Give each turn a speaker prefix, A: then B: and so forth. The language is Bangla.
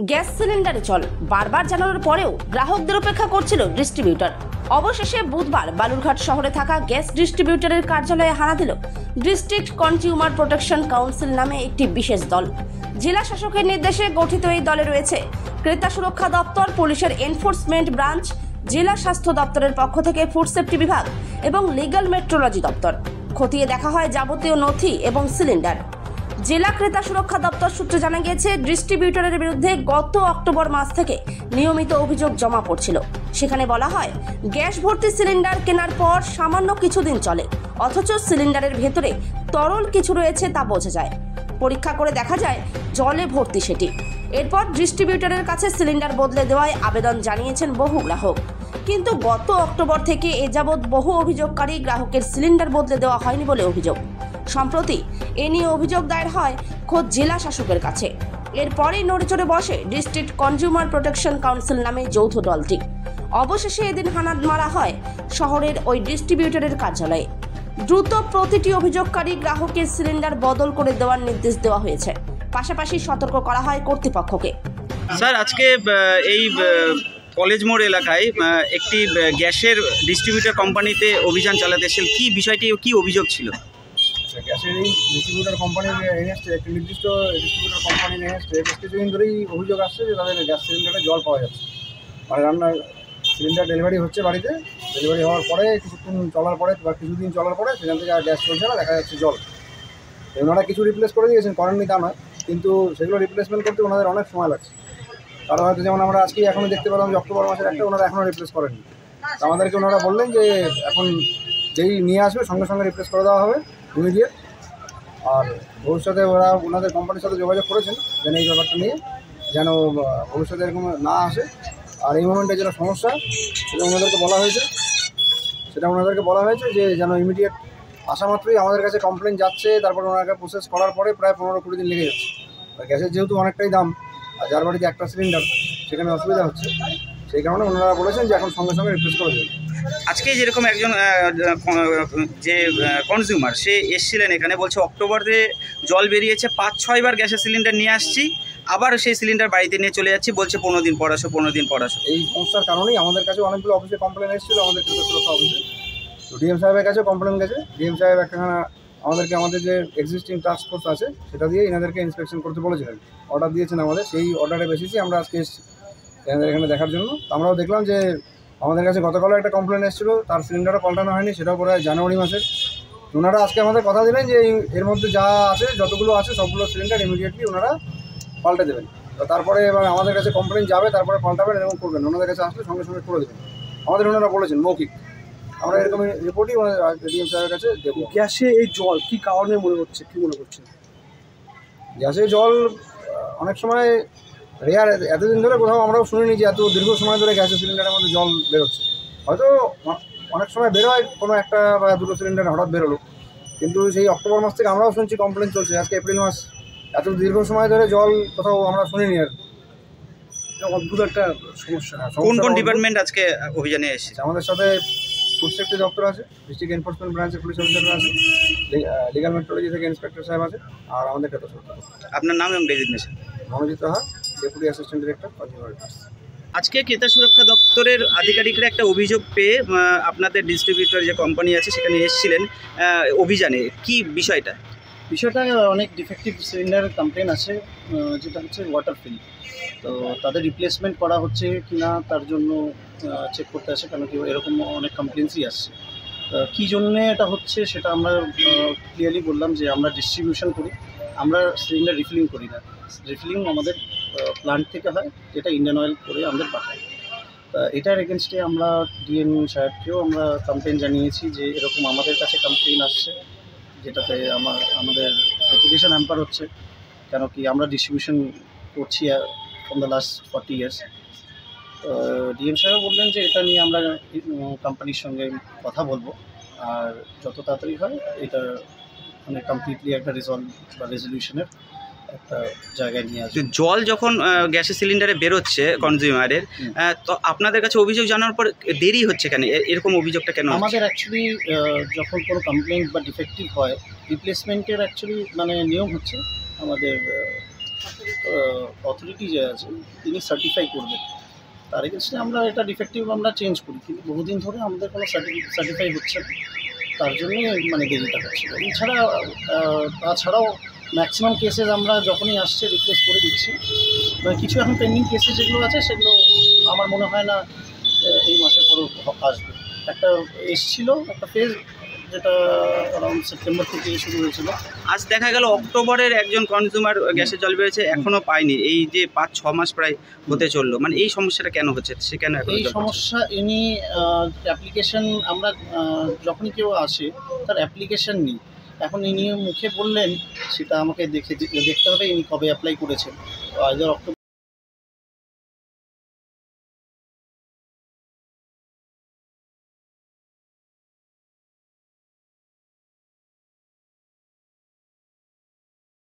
A: গ্যাস সিলিন্ডারে জল বারবার জানানোর পরেও গ্রাহকদের অপেক্ষা করছিল ডিস্ট্রিবিউটর। অবশেষে বুধবার বালুরঘাট শহরে থাকা গ্যাস ডিস্ট্রিবিউটরের কার্যালয়ে হানা দিল ডিস্ট্রিক্ট কনজিউমার প্রোটেকশন কাউন্সিল নামে একটি বিশেষ দল। জেলা শাসকের নির্দেশে গঠিত এই দলে রয়েছে ক্রেতা সুরক্ষা দপ্তর, পুলিশের এনফোর্সমেন্ট ব্রাঞ্চ, জেলা স্বাস্থ্য দপ্তরের পক্ষ থেকে ফুড সেফটি বিভাগ এবং লিগ্যাল মেট্রোলজি দপ্তর। খতিয়ে দেখা হয় যাবতীয় নথি এবং সিলিন্ডার। জেলা ক্রেতা সুরক্ষা দপ্তর সূত্রে জানা গিয়েছে, ডিস্ট্রিবিউটরের বিরুদ্ধে গত অক্টোবর মাস থেকে নিয়মিত অভিযোগ জমা পড়ছিল। সেখানে বলা হয়, গ্যাস ভর্তি সিলিন্ডার কেনার পর সামান্য কিছুদিন চলে, অথচ সিলিন্ডারের ভেতরে তরল কিছু রয়েছে তা বোঝা যায়। পরীক্ষা করে দেখা যায় জলে ভর্তি সেটি। এরপর ডিস্ট্রিবিউটরের কাছে সিলিন্ডার বদলে দেওয়ায় আবেদন জানিয়েছেন বহু গ্রাহক। কিন্তু গত অক্টোবর থেকে এ যাবৎ বহু অভিযোগকারী গ্রাহকের সিলিন্ডার বদলে দেওয়া হয়নি বলে অভিযোগ। সম্প্রতি এ নিয়ে অভিযোগ দায়ের হয় খোদ জেলা শাসকের কাছে। এরপরেই নড়েচড়ে বসে ডিস্ট্রিক্ট কনজিউমার প্রোটেকশন কাউন্সিল নামে যৌথ দলটি। অবশেষে এদিন হানা মারা হয় শহরের ওই ডিস্ট্রিবিউটরের কার্যালয়ে। দ্রুত প্রতিটি অভিযোগকারী গ্রাহকের সিলিন্ডার বদল করে দেওয়ার নির্দেশ দেওয়া হয়েছে। পাশাপাশি সতর্ক করা হয় কর্তৃপক্ষকে।
B: স্যার, আজকে এই কলেজ মোড় এলাকায় একটি গ্যাসের ডিস্ট্রিবিউটর কোম্পানিতে অভিযান চালাতে এসেছিল, কি বিষয়টি, কি অভিযোগ ছিল?
C: গ্যাসের এই ডিস্ট্রিবিউটর কোম্পানির এগেনস্টে, একটি নির্দিষ্ট ডিস্ট্রিবিউটর কোম্পানির এগেনস্টে বেশ কিছুদিন ধরেই অভিযোগ আসছে যে তাদের গ্যাস সিলিন্ডারে জল পাওয়া যাচ্ছে। মানে রান্নার সিলিন্ডার ডেলিভারি হচ্ছে বাড়িতে, ডেলিভারি হওয়ার পরে কিছুক্ষণ চলার পরে বা কিছুদিন চলার পরে সেখান থেকে আর গ্যাস চলছে না, দেখা যাচ্ছে জল। ওনারা কিছু রিপ্লেস করে দিয়েছেন, করেননি তা নয়, কিন্তু সেগুলো রিপ্লেসমেন্ট করতে ওনাদের অনেক সময় লাগছে। কারণ হয়তো যেমন আমরা আজকে এখনও দেখতে পেলাম যে অক্টোবর মাসের একটা ওনারা এখনও রিপ্লেস করেননি। আমাদেরকে ওনারা বললেন যে এখন যেই নিয়ে আসবে সঙ্গে সঙ্গে রিপ্লেস করে দেওয়া হবে ইমিডিয়েট। আর ভবিষ্যতে ওরা ওনাদের কোম্পানির সাথে যোগাযোগ করেছেন যেন এই ব্যাপারটা নিয়ে যেন ভবিষ্যতে এরকম না আসে। আর এই মোমেন্টে যেটা সমস্যা সেটা ওনাদেরকে বলা হয়েছে যে যেন ইমিডিয়েট আসা মাত্রই আমাদের কাছে কমপ্লেন যাচ্ছে, তারপর ওনাকে প্রসেস করার পরে প্রায় 15-20 দিন লেগে যাচ্ছে। আর গ্যাসের যেহেতু অনেকটাই দাম, আর যার বাড়িতে একটা সিলিন্ডার সেখানে অসুবিধা হচ্ছে, সেই কারণে ওনারা বলেছেন যে এখন সঙ্গে সঙ্গে রিপ্লেস করে দেবেন।
B: আজকে যেরকম একজন যে কনজিউমার সে এসেছিলেন এখানে, বলছে অক্টোবরে জল বেরিয়েছে, 5-6 বার গ্যাসের সিলিন্ডার নিয়ে আসছি, আবার সেই সিলিন্ডার বাড়িতে নিয়ে চলে যাচ্ছি, বলছে 15 দিন পর আসো।
C: এই সমস্যার কারণেই আমাদের কাছে অনেকগুলো অফিসে কমপ্লেন এসেছিলো, আমাদের ক্রেতা সুরক্ষা অফিসে। তো ডিএম সাহেবের কাছেও কমপ্লেন গেছে। ডিএম সাহেব একখানা আমাদের যে এক্সিস্টিং টাস্ক ফোর্স আছে সেটা দিয়ে এনাদেরকে ইন্সপেকশন করতে বলেছিলেন, অর্ডার দিয়েছেন আমাদের। সেই অর্ডারে বেসিসে আমরা আজকে এসেছি এনাদের এখানে দেখার জন্য। আমরাও দেখলাম যে আমাদের কাছে গতকালও একটা কমপ্লেন এসেছিলো, তার সিলিন্ডারও পাল্টানো হয়নি, সেটাও পরে জানুয়ারি মাসের। ওনারা আজকে আমাদের কথা দিলেন যে এর মধ্যে যা আছে, যতগুলো আছে সবগুলো সিলিন্ডার ইমিডিয়েটলি ওনারা পাল্টে দেবেন। তো তারপরে এবার আমাদের কাছে কমপ্লেন যাবে, তারপরে পাল্টাবেন এবং করবেন। ওনাদের কাছে আসলে সঙ্গে সঙ্গে করে দেবেন আমাদের, ওনারা বলেছেন মৌখিক। আমরা এরকম রিপোর্টই ডিএম সাহেবের কাছে দেবো।
D: গ্যাসে এই জল কী কারণে মনে করছেন?
C: গ্যাসে জল অনেক সময় রেয়ার, এতদিন ধরে কোথাও আমরাও শুনিনি যে এত দীর্ঘ সময় ধরে গ্যাসের সিলিন্ডারের মধ্যে জল বেরোচ্ছে। হয়তো অনেক সময় বেরোয়, কোনো একটা বা দুটো সিলিন্ডার হঠাৎ বেরোলো, কিন্তু সেই অক্টোবর মাস থেকে আমরাও শুনছি কমপ্লেন চলছে, আজকে এপ্রিল মাস, এত দীর্ঘ সময় ধরে জল কোথাও আমরা শুনিনি। আর
D: অদ্ভুত একটা সমস্যা।
B: কোন ডিপার্টমেন্ট আজকে অভিযানে এসেছে?
C: আমাদের সাথে ফুড সেফটি দপ্তর আছে, ডিস্ট্রিক্ট এনফোর্সমেন্ট ব্রাঞ্চের পুলিশ অফিসাররা আছে, লিগাল মেট্রোলজি থেকে ইন্সপেক্টর সাহেব আছে, আর আমাদের ক্রেতা সুরক্ষা।
B: আপনার নাম এবং designation?
C: Manojit Raha, deputy assistant director consumer affairs.
B: আজকে ক্রেতা সুরক্ষা দপ্তরের আধিকারিকরা একটা অভিযোগ পেয়ে আপনাদের ডিস্ট্রিবিউটর যে কোম্পানি আছে সেখানে এসেছিলেন অভিযানে, কি বিষয়টা?
E: অনেক ডিফেক্টিভ সিলিন্ডার কমপ্লেন আছে, যেটা হচ্ছে ওয়াটার ফিল। তো তাদের রিপ্লেসমেন্ট করা হচ্ছে কি না তার জন্য চেক করতে আসে, কারণ কি এরকম অনেক কমপ্লেন্সই আসছে। কী জন্যে এটা হচ্ছে সেটা আমরা ক্লিয়ারলি বললাম যে আমরা ডিস্ট্রিবিউশন করি, আমরা সিলিন্ডার রিফিলিং করি না। রিফিলিং আমাদের প্লান্ট থেকে হয়, যেটা ইন্ডিয়ান অয়েল করে আমাদের পাঠায়। তা এটার এগেনস্টে আমরা ডিএম সাহেবকেও আমরা কমপ্লেন জানিয়েছি যে এরকম আমাদের কাছে কমপ্লেন আসছে, যেটাতে আমাদের রেপুটেশন হ্যাম্পার হচ্ছে। কেন কি আমরা ডিস্ট্রিবিউশন করছি from the last 40 years। DM সাহেব বললেন যে এটা নিয়ে আমরা কোম্পানির সঙ্গে কথা বলবো, আর যত তাড়াতাড়ি হয় এটা মানে কমপ্লিটলি একটা রেজলিউশনের একটা জায়গায় নিয়ে আসবে।
B: জল যখন গ্যাসের সিলিন্ডারে বেরোচ্ছে কনজিউমারের, তো আপনাদের কাছে অভিযোগ জানার পর দেরি হচ্ছে কেন? এরকম অভিযোগটা কেন?
E: আমাদের অ্যাকচুয়ালি যখন কোনো কমপ্লেন বা ডিফেক্টিভ হয়, রিপ্লেসমেন্টের অ্যাকচুয়ালি মানে নিয়ম হচ্ছে আমাদের অথরিটি যে আছে তিনি সার্টিফাই করবেন, তার এগেন্সটে আমরা এটা ডিফেক্টিভ আমরা চেঞ্জ করি, কিন্তু বহুদিন ধরে আমাদের কোনো সার্টিফাই হচ্ছে না, তার জন্যই মানে দেরিটা হচ্ছে। এছাড়া তাছাড়াও ম্যাক্সিমাম কেসেস আমরা যখনই আসছে রিপ্লেস করে দিচ্ছি। মানে কিছু এখন পেন্ডিং কেসেস যেগুলো আছে সেগুলো আমার মনে হয় না এই মাসের পরও আসবে। একটা এসছিল একটা ফেজ, যেটা অ্যারাউন্ড সেপ্টেম্বর থেকে শুরু হয়েছিল।
B: আজ দেখা গেল অক্টোবরের একজন কনজিউমার গ্যাসের জল বেরিয়েছে, এখনো পায়নি। এই যে 5-6 মাস প্রায় হতে চললো, মানে এই সমস্যাটা কেন হচ্ছে, সে কেন এখনো
E: এই
B: জল পাচ্ছে না?
E: সমস্যা ইনি অ্যাপ্লিকেশন আমরা যখনই কেউ আসে তার অ্যাপ্লিকেশন নিই, এখন ইনি মুখে বললেন সেটা আমাকে দেখতে হবে ইনি কবে অ্যাপ্লাই করেছেন। Either October